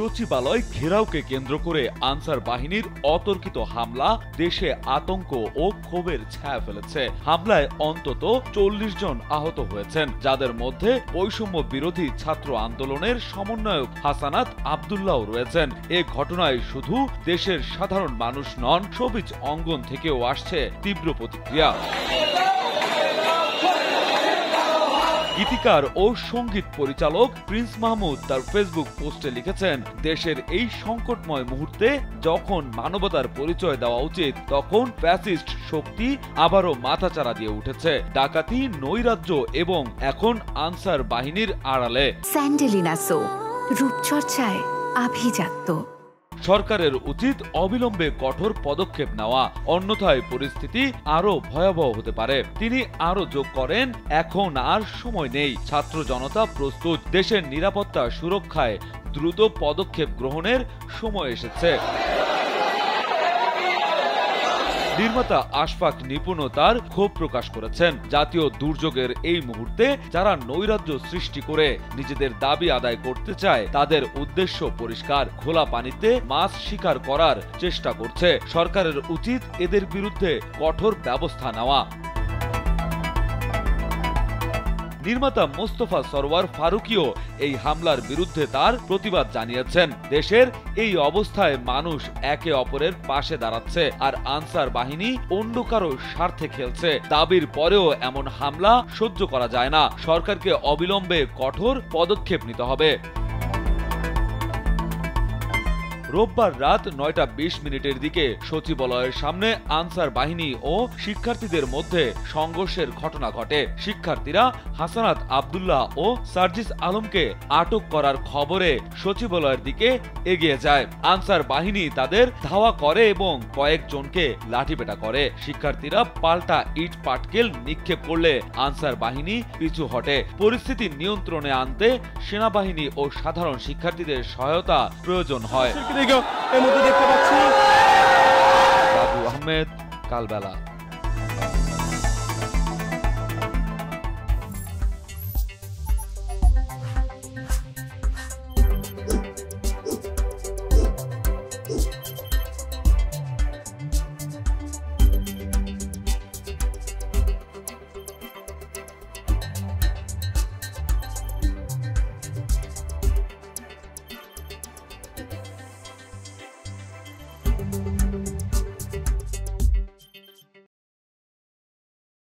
সচিবালয় ঘেরাওকে কেন্দ্র করে আনসার বাহিনীর অতর্কিত হামলা দেশে আতঙ্ক ও ক্ষোভের ছায়া ফেলেছে। হামলায় অন্তত ৪০ জন আহত হয়েছেন, যাদের মধ্যে বৈষম্য বিরোধী ছাত্র আন্দোলনের সমন্বয়ক হাসানাত আব্দুল্লাহ রয়েছেন। এ ঘটনায় শুধু দেশের সাধারণ মানুষ নন, শোবিজ অঙ্গন থেকেও আসছে তীব্র প্রতিক্রিয়া। গীতিকার ও সঙ্গীত পরিচালক প্রিন্স মাহমুদ তার ফেসবুক পোস্টে লিখেছেন, দেশের এই সংকটময় মুহূর্তে যখন মানবতার পরিচয় দেওয়া উচিত, তখন ফ্যাসিস্ট শক্তি আবারও মাথাচাড়া দিয়ে উঠেছে। ডাকাতি, নৈরাজ্য এবং এখন আনসার বাহিনীর আড়ালে। স্যান্ডেলিনা সো, রূপচর্চায় আভিজাত্য। সরকারের উচিত অবিলম্বে কঠোর পদক্ষেপ নেওয়া, অন্যথায় পরিস্থিতি আরো ভয়াবহ হতে পারে। তিনি আরো যোগ করেন, এখন আর সময় নেই, ছাত্র জনতা প্রস্তুত, দেশের নিরাপত্তা সুরক্ষায় দ্রুত পদক্ষেপ গ্রহণের সময় এসেছে। নির্মাতা আশফাক নিপুণও তার ক্ষোভ প্রকাশ করেছেন। জাতীয় দুর্যোগের এই মুহূর্তে যারা নৈরাজ্য সৃষ্টি করে নিজেদের দাবি আদায় করতে চায়, তাদের উদ্দেশ্য পরিষ্কার, খোলা পানিতে মাছ শিকার করার চেষ্টা করছে। সরকারের উচিত এদের বিরুদ্ধে কঠোর ব্যবস্থা নেওয়া। নির্মাতা মোস্তফা সরওয়ার ফারুকীও এই হামলার বিরুদ্ধে তার প্রতিবাদ জানিয়েছেন। দেশের এই অবস্থায় মানুষ একে অপরের পাশে দাঁড়াচ্ছে, আর আনসার বাহিনী অন্য কারো স্বার্থে খেলছে। দাবির পরেও এমন হামলা সহ্য করা যায় না। সরকারকে অবিলম্বে কঠোর পদক্ষেপ নিতে হবে। রোববার রাত ৯টা ২০ দিকে সচিবালয়ের সামনে আনসার বাহিনী ও শিক্ষার্থীদের মধ্যে সংঘর্ষের ঘটনা ঘটে। শিক্ষার্থীরা হাসানাত আব্দুল্লাহ ও সার্জিস আলমকে আটক করার খবরে সচিবালয়ের দিকে এগিয়ে যায়। আনসার বাহিনী তাদের ধাওয়া করে এবং কয়েকজনকে লাঠিপেটা করে। শিক্ষার্থীরা পাল্টা ইট পাটকেল নিক্ষেপ করলে আনসার বাহিনী পিছু হটে। পরিস্থিতি নিয়ন্ত্রণে আনতে সেনাবাহিনী ও সাধারণ শিক্ষার্থীদের সহায়তা প্রয়োজন হয়। দেখতে পাচ্ছি রাজু আহমেদ, কালবেলা।